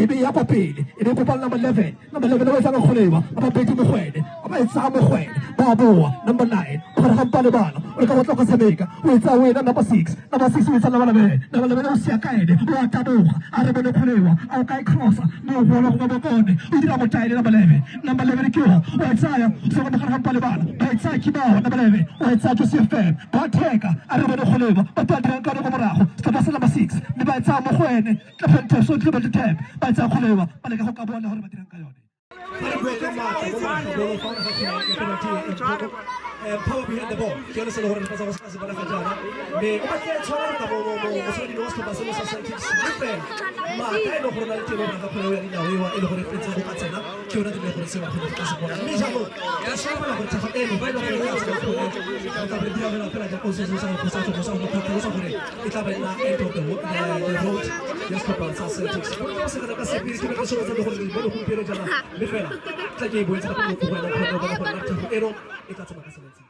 ebe ya kwa pele ebe kopana number 11 o etsa kgolewa ba pedi mogwede ba etsa mogwede ba boa number 9 gore ga mpale bana o ka batla go tshameka o etsa wena number 6 o etsa number 11 o sia kaede o taboga a re bone kgolewa a ka crossa mo bona go ba bone o dira mo taile number 11 ke o etsa ya so ga ga mpale bana ba etsa kibao number 11 o etsa to CFM ba theka a re bone kgolewa ba tla ka go morago ka ba number 6 le ba etsa mogwede ka phente so ke ba di tab ba etsa kgolewa ba le ka go ka bona gore ba dirang ka yone. Power behind the ball. Quiero se lo voy a pasar a casa para fallar. Me oye chaval como se nos pasa los Celtics. Ma dai lo por dal tiro da quello che aveva e lo per pensa di pazzena. Che ora deve essere una cosa buona. Mi diciamo, la scelta la faccia e lo vedo che la prendiamo la pena da cosa si sa passato cosa un po' cosa pure. E sta bella e tutto the road. Just for us Celtics. Come se da casa per che sono stato con il bello con Piero già. Mi ferma. Sai che vuoi sapere come ero e cazzo ma casa.